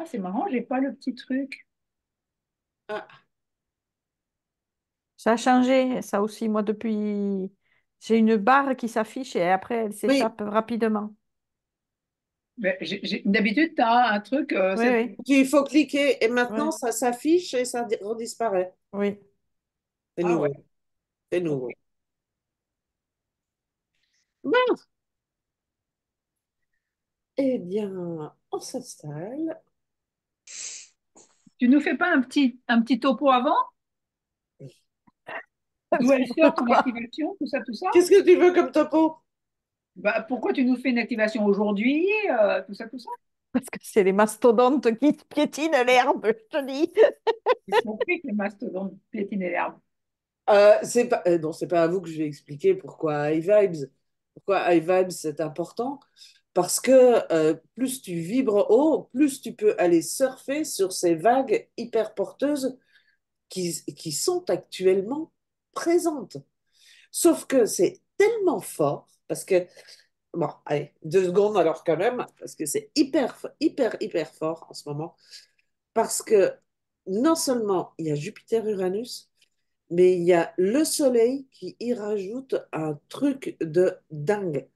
Ah, c'est marrant, j'ai pas le petit truc. Ah, Ça a changé, ça aussi, moi, depuis... J'ai une barre qui s'affiche et après, elle oui, s'échappe rapidement. Mais d'habitude, tu as un truc, Oui, oui, il faut cliquer et maintenant oui, ça s'affiche et ça redisparaît. oui. C'est Ah ouais, nouveau, c'est ok. nouveau. Bon, eh bien, on s'installe. Tu nous fais pas un petit topo avant? D'où elle sort ton Pourquoi? activation, tout ça, tout ça? Qu'est-ce que tu veux comme topo? Bah, pourquoi tu nous fais une activation aujourd'hui, tout ça, tout ça? Parce que c'est les mastodontes qui piétinent l'herbe, je te dis. J'ai compris que les mastodontes piétinaient l'herbe. C'est pas, non, c'est pas à vous que je vais expliquer pourquoi iVibes. Pourquoi iVibes c'est important? Parce que plus tu vibres haut, plus tu peux aller surfer sur ces vagues hyper porteuses qui sont actuellement présentes. Sauf que c'est tellement fort, parce que, bon, allez, 2 secondes alors quand même, parce que c'est hyper, hyper, hyper fort en ce moment, parce que non seulement il y a Jupiter-Uranus, mais il y a le Soleil qui y rajoute un truc de dingue.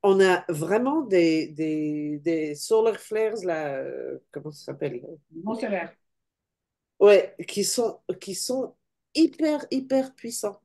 On a vraiment des solar flares, là, comment ça s'appelle? Bon solaire. Ouais, qui sont hyper, hyper puissants,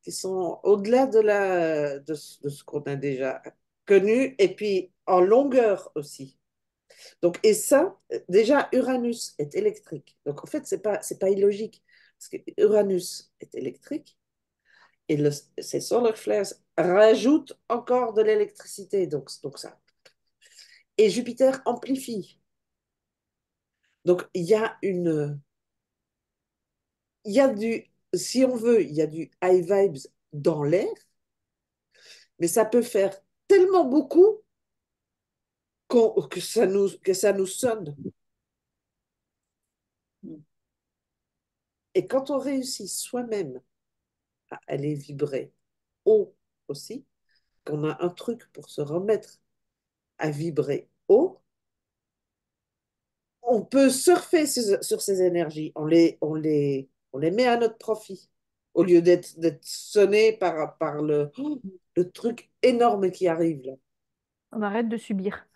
qui sont au-delà de ce qu'on a déjà connu, et puis en longueur aussi. Donc, et ça, déjà, Uranus est électrique. Donc, en fait, c'est pas illogique, parce que Uranus est électrique, et ces solar flares rajoutent encore de l'électricité, donc ça. Et Jupiter amplifie. Donc, il y a du, si on veut, il y a du high vibes dans l'air, mais ça peut faire tellement beaucoup que ça nous sonne. Et quand on réussit soi-même à aller vibrer haut aussi, qu'on a un truc pour se remettre à vibrer haut, on peut surfer sur ces énergies, on les met à notre profit, au lieu d'être sonné par le truc énorme qui arrive là. On arrête de subir.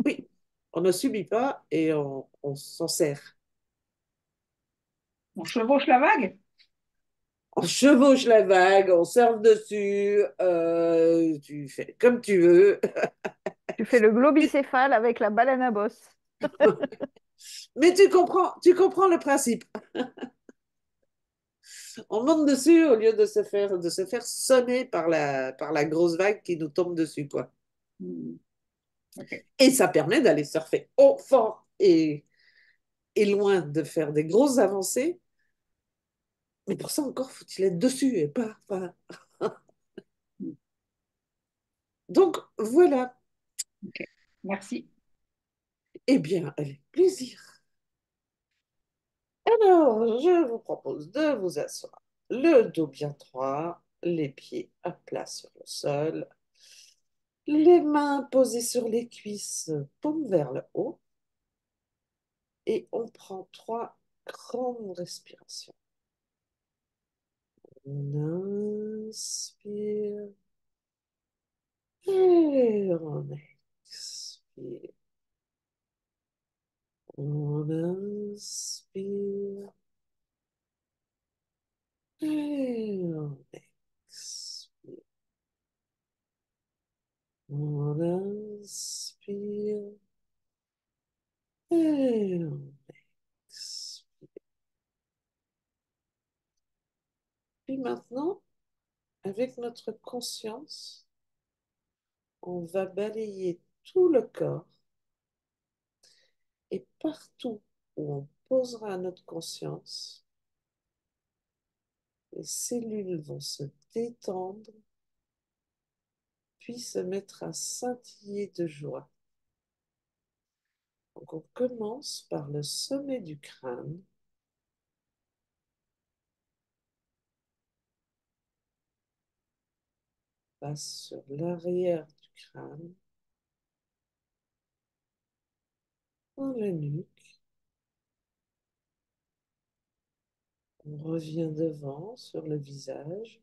Oui, on ne subit pas et on s'en sert. On chevauche la vague? On chevauche la vague, on surfe dessus, tu fais comme tu veux. Tu fais le globicéphale avec la baleine à bosse. Mais tu comprends le principe. On monte dessus au lieu de se faire sonner par la grosse vague qui nous tombe dessus, quoi. Hmm, ok. Et ça permet d'aller surfer haut, fort et loin de faire des grosses avancées. Mais pour ça, encore, faut-il être dessus et pas. Hmm, Donc, voilà. ok. Merci. Eh bien, avec plaisir. Alors, je vous propose de vous asseoir le dos bien droit, les pieds à plat sur le sol, les mains posées sur les cuisses, paume vers le haut, et on prend 3 grandes respirations. On inspire et on expire. On inspire et on expire. On inspire et on expire. Puis maintenant, avec notre conscience, on va balayer tout le corps et partout où on posera notre conscience, les cellules vont se détendre puis se mettre à scintiller de joie. Donc on commence par le sommet du crâne, passe sur l'arrière du crâne, dans la nuque. On revient devant sur le visage,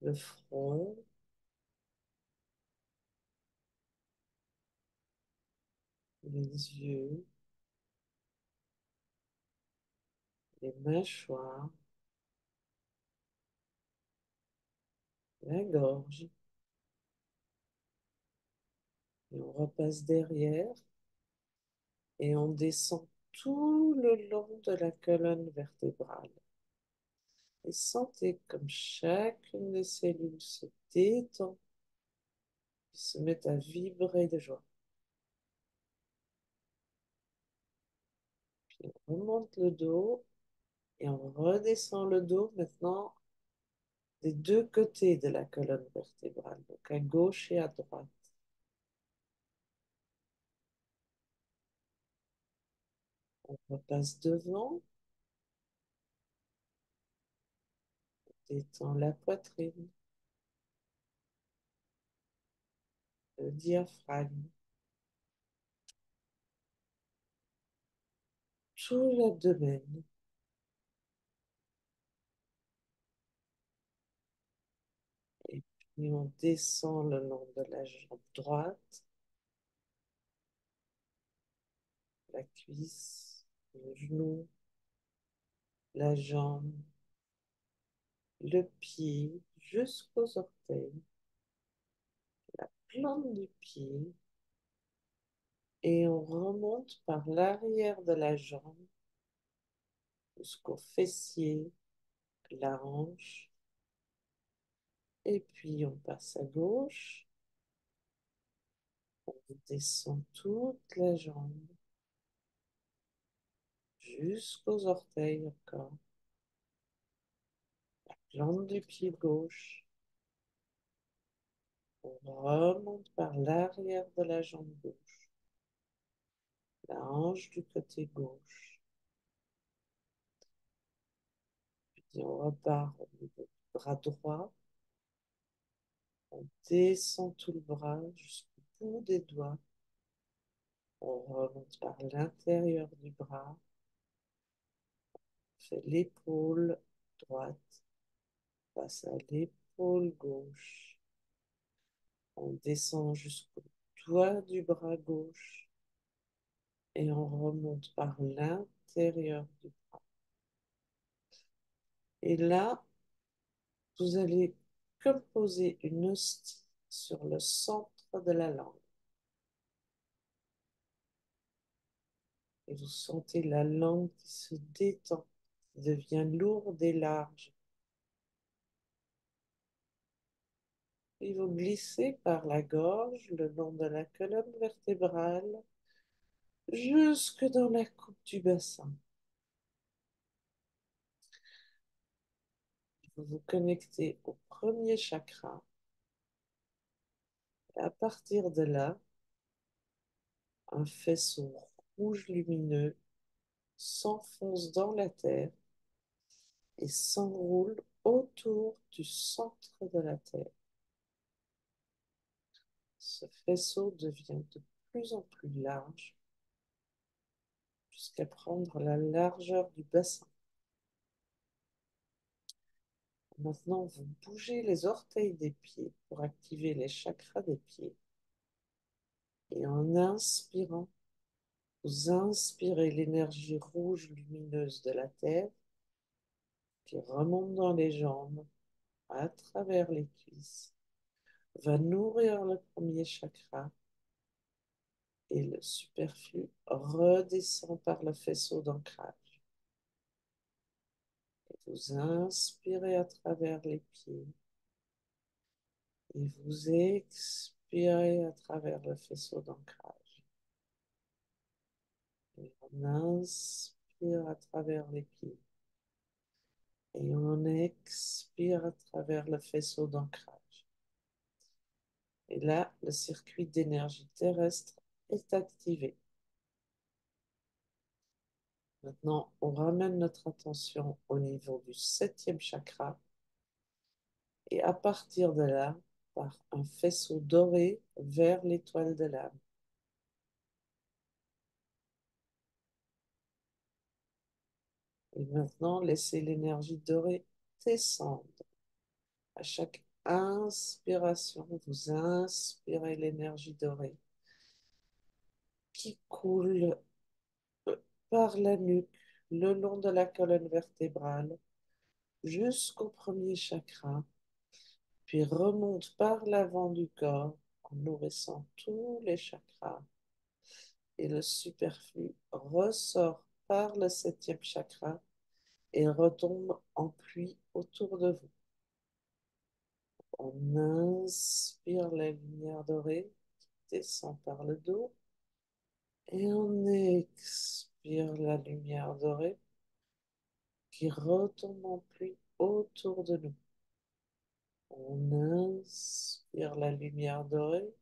le front, les yeux, les mâchoires, la gorge. Et on repasse derrière et on descend tout le long de la colonne vertébrale. Et sentez comme chacune des cellules se détend, et se met à vibrer de joie. Puis on remonte le dos et on redescend le dos maintenant des deux côtés de la colonne vertébrale, donc à gauche et à droite. On repasse devant, on détend la poitrine, le diaphragme, tout l'abdomen. Et puis on descend le long de la jambe droite, la cuisse, le genou, la jambe, le pied jusqu'aux orteils, la plante du pied, et on remonte par l'arrière de la jambe jusqu'au fessier, la hanche, et puis on passe à gauche, on descend toute la jambe jusqu'aux orteils encore, jambe du pied gauche, on remonte par l'arrière de la jambe gauche, la hanche du côté gauche, puis on repart au niveau du bras droit, on descend tout le bras jusqu'au bout des doigts, on remonte par l'intérieur du bras, on fait l'épaule droite, passe à l'épaule gauche, on descend jusqu'au doigt du bras gauche et on remonte par l'intérieur du bras. Et là, vous allez comme poser une hostie sur le centre de la langue. Et vous sentez la langue qui se détend, qui devient lourde et large. Et vous glissez par la gorge, le long de la colonne vertébrale, jusque dans la coupe du bassin. Vous vous connectez au premier chakra. Et à partir de là, un faisceau rouge lumineux s'enfonce dans la terre et s'enroule autour du centre de la terre. Ce faisceau devient de plus en plus large jusqu'à prendre la largeur du bassin. Maintenant, vous bougez les orteils des pieds pour activer les chakras des pieds. Et en inspirant, vous inspirez l'énergie rouge lumineuse de la terre qui remonte dans les jambes, à travers les cuisses, va nourrir le premier chakra et le superflu redescend par le faisceau d'ancrage. Et vous inspirez à travers les pieds et vous expirez à travers le faisceau d'ancrage. Et on inspire à travers les pieds et on expire à travers le faisceau d'ancrage. Et là, le circuit d'énergie terrestre est activé. Maintenant, on ramène notre attention au niveau du septième chakra et à partir de là, par un faisceau doré vers l'étoile de l'âme. Et maintenant, laissez l'énergie dorée descendre. À chaque inspiration, vous inspirez l'énergie dorée qui coule par la nuque, le long de la colonne vertébrale, jusqu'au premier chakra, puis remonte par l'avant du corps en nourrissant tous les chakras. Et le superflu ressort par le septième chakra et retombe en pluie autour de vous. On inspire la lumière dorée qui descend par le dos et on expire la lumière dorée qui retombe en pluie autour de nous. On inspire la lumière dorée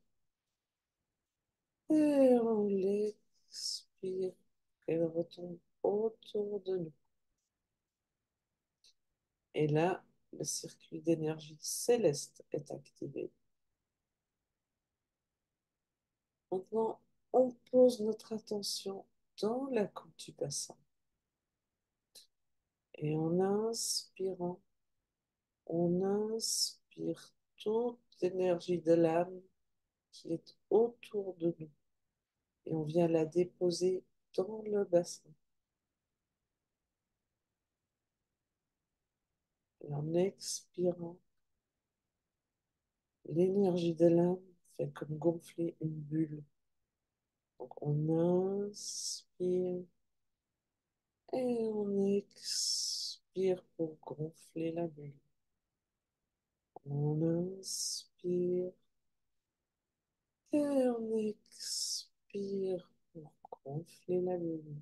et on l'expire. Elle retombe autour de nous. Et là, le circuit d'énergie céleste est activé. Maintenant, on pose notre attention dans la coupe du bassin. Et en inspirant, on inspire toute l'énergie de l'âme qui est autour de nous. Et on vient la déposer dans le bassin. Et en expirant, l'énergie de l'âme fait comme gonfler une bulle. Donc on inspire et on expire pour gonfler la bulle. On inspire et on expire pour gonfler la bulle.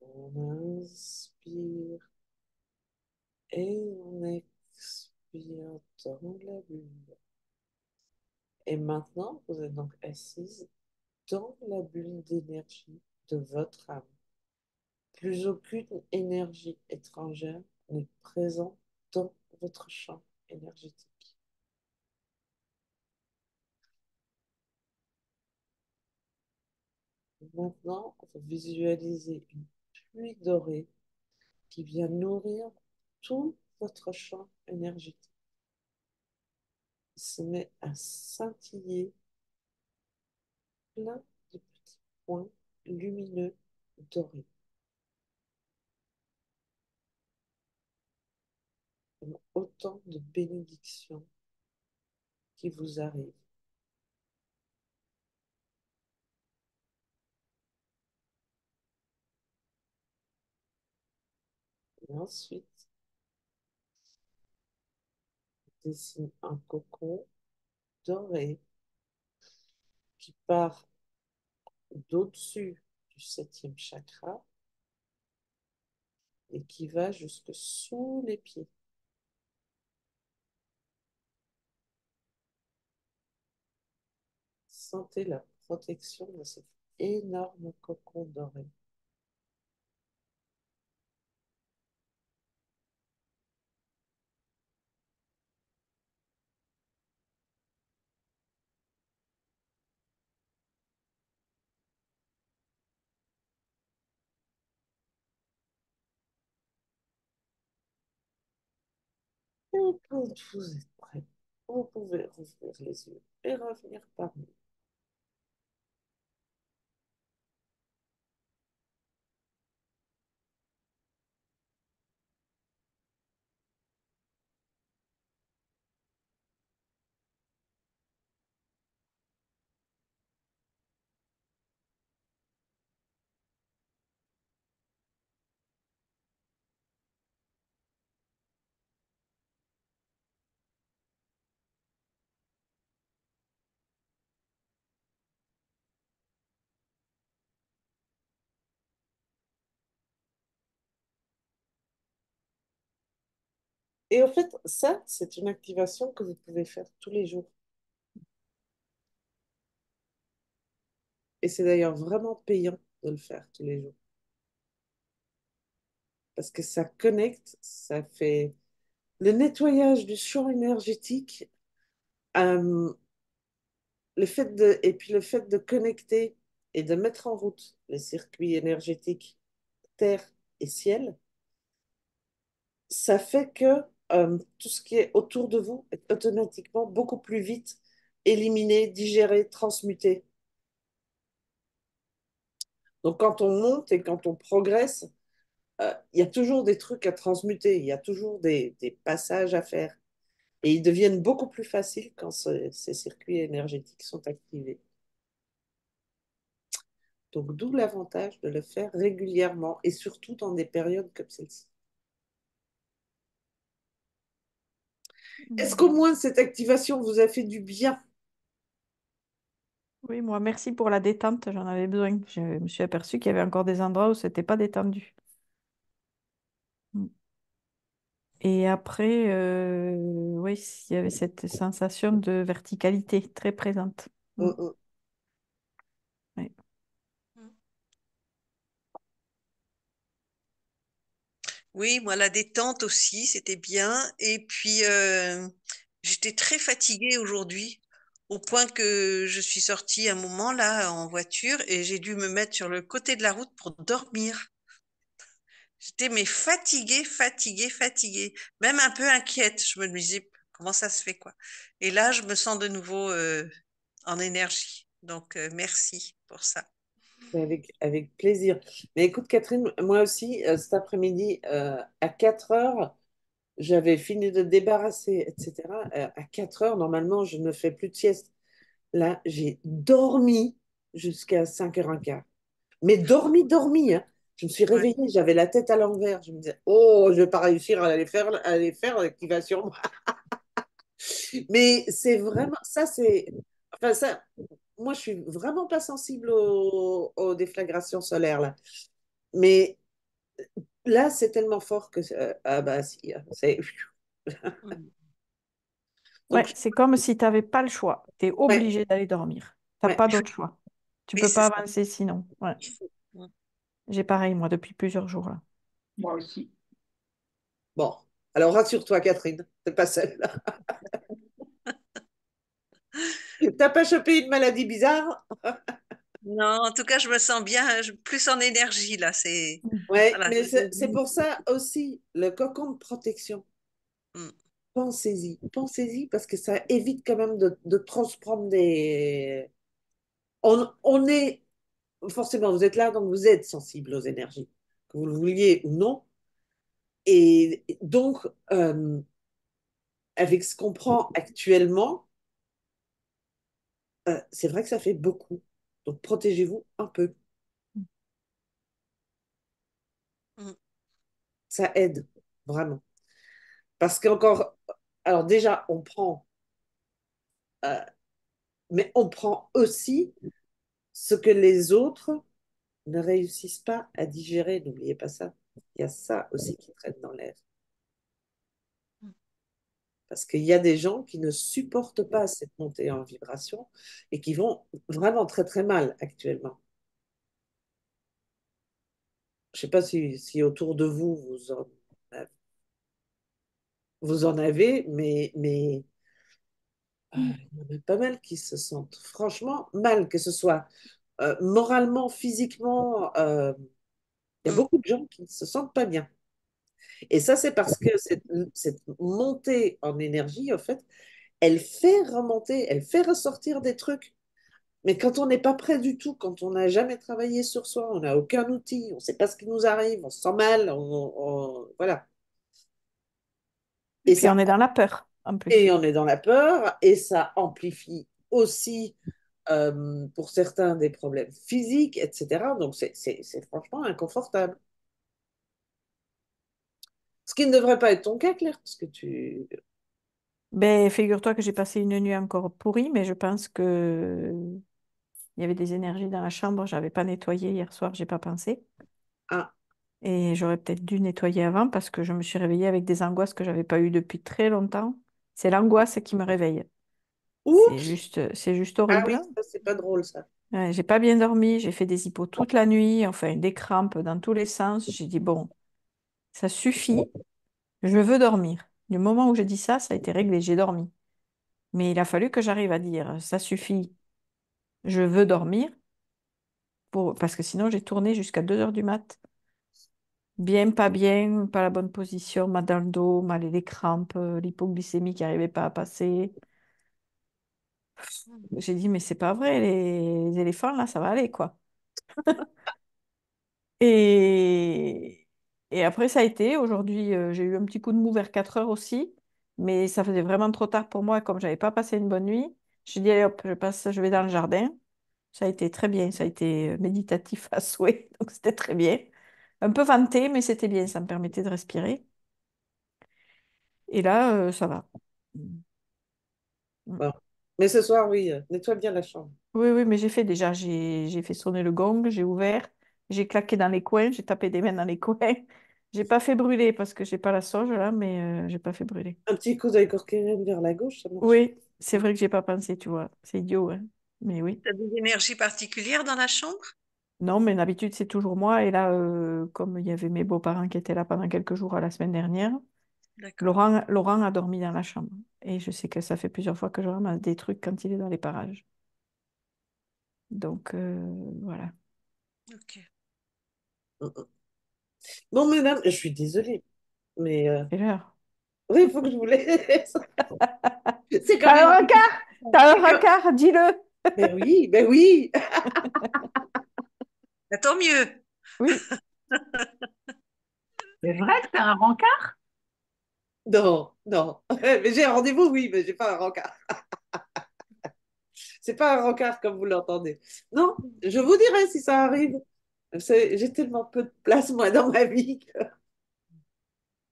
On inspire et on expire dans la bulle. Et maintenant, vous êtes donc assise dans la bulle d'énergie de votre âme. Plus aucune énergie étrangère n'est présente dans votre champ énergétique. Maintenant, vous visualisez une pluie dorée qui vient nourrir tout votre champ énergétique. Il se met à scintiller plein de petits points lumineux dorés. Comme autant de bénédictions qui vous arrivent. Et ensuite, dessine un cocon doré qui part d'au-dessus du septième chakra et qui va jusque sous les pieds. Sentez la protection de cet énorme cocon doré. Et quand vous êtes prêt, vous pouvez rouvrir les yeux et revenir parmi nous. Et en fait, ça, c'est une activation que vous pouvez faire tous les jours. Et c'est d'ailleurs vraiment payant de le faire tous les jours. Parce que ça connecte, ça fait le nettoyage du champ énergétique, euh, et puis le fait de connecter et de mettre en route les circuits énergétiques terre et ciel, ça fait que tout ce qui est autour de vous est automatiquement beaucoup plus vite éliminé, digéré, transmuté. Donc quand on monte et quand on progresse, il y a toujours des trucs à transmuter, il y a toujours des passages à faire. Et ils deviennent beaucoup plus faciles quand ces circuits énergétiques sont activés. Donc d'où l'avantage de le faire régulièrement et surtout dans des périodes comme celle-ci. Est-ce qu'au Mm. moins cette activation vous a fait du bien? Oui, moi, merci pour la détente, j'en avais besoin. Je me suis aperçue qu'il y avait encore des endroits où c'était pas détendu. Mm. Et après, oui, il y avait cette sensation de verticalité très présente. Mm. Mm, mm. Ouais. Oui, moi, la détente aussi, c'était bien. Et puis, j'étais très fatiguée aujourd'hui, au point que je suis sortie un moment là en voiture et j'ai dû me mettre sur le côté de la route pour dormir. J'étais mais fatiguée, fatiguée, fatiguée, même un peu inquiète. Je me disais comment ça se fait quoi. Et là, je me sens de nouveau en énergie. Donc, merci pour ça. Avec plaisir. Mais écoute, Catherine, moi aussi, cet après-midi, à 4 heures, j'avais fini de débarrasser, etc. À 4 heures, normalement, je ne fais plus de sieste. Là, j'ai dormi jusqu'à 5h15. Mais dormi, dormi, hein. Je me suis Ouais. réveillée, j'avais la tête à l'envers. Je me disais, oh, je ne vais pas réussir à aller faire l'activation. Mais c'est vraiment, ça, c'est, enfin, ça, moi, je suis vraiment pas sensible aux déflagrations solaires, là. Mais là, c'est tellement fort que, ah bah, si, c'est, Mm. Ouais, donc, c'est comme si tu n'avais pas le choix. Tu es ouais, obligé d'aller dormir. Tu n'as ouais. pas d'autre choix. Tu Oui, peux c'est pas ça. avancer sinon. Ouais. Mm. J'ai pareil, moi, depuis plusieurs jours là. Moi aussi. Bon, alors rassure-toi, Catherine, t'es pas seule. T'as pas chopé une maladie bizarre? Non, en tout cas, je me sens bien, plus en énergie là. C'est Mm. Ouais, voilà, mais c'est c'est devenu. pour ça aussi, le cocon de protection. Mm. Pensez-y, pensez-y, parce que ça évite quand même de trop se prendre des... On est, forcément, vous êtes là, donc vous êtes sensible aux énergies, que vous le vouliez ou non. Et donc, avec ce qu'on prend actuellement, c'est vrai que ça fait beaucoup. Donc, protégez-vous un peu. Mm. Ça aide, vraiment. Parce qu'encore, alors déjà, on prend, euh, mais on prend aussi ce que les autres ne réussissent pas à digérer. N'oubliez pas ça. Il y a ça aussi qui traîne dans l'air. Parce qu'il y a des gens qui ne supportent pas cette montée en vibration et qui vont vraiment très très mal actuellement. Je ne sais pas si autour de vous, vous en avez, mais il y en a pas mal qui se sentent franchement mal, que ce soit moralement, physiquement. Il y a Mm. beaucoup de gens qui ne se sentent pas bien. Et ça, c'est parce que cette montée en énergie, en fait, elle fait remonter, elle fait ressortir des trucs. Mais quand on n'est pas prêt du tout, quand on n'a jamais travaillé sur soi, on n'a aucun outil, on ne sait pas ce qui nous arrive, on se sent mal, voilà. Et Et puis ça, on est dans la peur en plus. et on est dans la peur, et ça amplifie aussi pour certains des problèmes physiques, etc. Donc c'est franchement inconfortable. Ce qui ne devrait pas être ton cas, Claire, parce que tu... Ben, figure-toi que j'ai passé une nuit encore pourrie, mais je pense que il y avait des énergies dans la chambre. J'avais pas nettoyé hier soir, j'ai pas pensé. Ah, Et j'aurais peut-être dû nettoyer avant parce que je me suis réveillée avec des angoisses que j'avais pas eues depuis très longtemps. C'est l'angoisse qui me réveille. oups! C'est juste Ah horrible. oui, ça, c'est pas drôle, ça. Ouais, j'ai pas bien dormi, j'ai fait des hippos toute la nuit, enfin des crampes dans tous les sens. J'ai dit bon, ça suffit, je veux dormir. Du moment où j'ai dit ça, ça a été réglé, j'ai dormi. Mais il a fallu que j'arrive à dire ça suffit, je veux dormir, parce que sinon j'ai tourné jusqu'à 2 heures du mat. Bien, pas la bonne position, mal dans le dos, mal les crampes, l'hypoglycémie qui n'arrivait pas à passer. J'ai dit, mais c'est pas vrai, les éléphants, là, ça va aller, quoi. Et, et après, ça a été. Aujourd'hui, j'ai eu un petit coup de mou vers 4 heures aussi, mais ça faisait vraiment trop tard pour moi. Comme j'avais pas passé une bonne nuit, j'ai dit, allez hop, je vais dans le jardin. Ça a été très bien, ça a été méditatif à souhait, donc c'était très bien. Un peu vanté, mais c'était bien, ça me permettait de respirer. Et là, ça va. Mm. Bon. Mais ce soir, oui, nettoie bien la chambre. Oui, oui, mais j'ai fait déjà, j'ai fait sonner le gong, j'ai ouvert, j'ai claqué dans les coins, j'ai tapé des mains dans les coins. J'ai pas fait brûler parce que j'ai pas la sauge là, mais j'ai pas fait brûler. Un petit coup d'œil corkéren vers la gauche, ça marche. Oui, c'est vrai que j'ai pas pensé, tu vois. C'est idiot, hein. Mais oui. Tu as des énergies particulières dans la chambre? Non, mais d'habitude, c'est toujours moi. Et là, comme il y avait mes beaux-parents qui étaient là pendant quelques jours à la semaine dernière, D'accord. Laurent a dormi dans la chambre. Et je sais que ça fait plusieurs fois que je ramasse des trucs quand il est dans les parages. Donc, voilà. Ok. Bon, mesdames, je suis désolée, mais Quelle heure? oui, il faut que je vous laisse. C'est quand T'as même. un rencard? T'as un rencard? Dis-le. Ben oui, ben oui. Bah, tant mieux. Oui. C'est vrai que t'as un rencard? Non, non. Mais j'ai un rendez-vous, oui, mais j'ai pas un rencard. C'est pas un rencard comme vous l'entendez. Non, je vous dirai si ça arrive. J'ai tellement peu de place, moi, dans ma vie.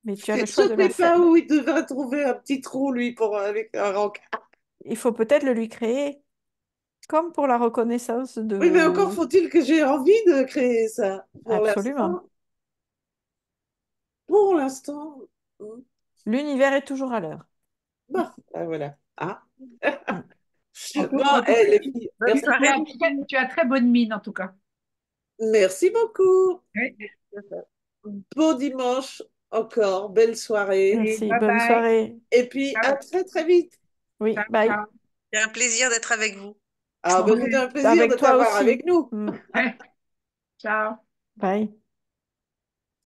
Mais tu as le Je choix de sais la faire. pas où il devrait trouver un petit trou, lui, pour, avec un rencard. Il faut peut-être le lui créer, comme pour la reconnaissance Oui, mais encore de... faut-il que j'ai envie de créer ça. Absolument. Pour l'instant, hmm, L'univers est toujours à l'heure. bah, ben voilà. Ah. Mm. Bon, En tout cas, les filles, Bonne merci, soirée. tu as très bonne mine en tout cas. merci beaucoup. Oui. Beau dimanche encore, belle soirée. Et Merci. bye Bonne bye. soirée. Et puis, à Ciao, très, très vite. Oui, ciao, bye. ciao. C'est un plaisir d'être avec vous. Ah, ben, c'était Oui. un plaisir de Avec toi t'avoir avec aussi. nous. Mm. Ouais. Ciao. Bye.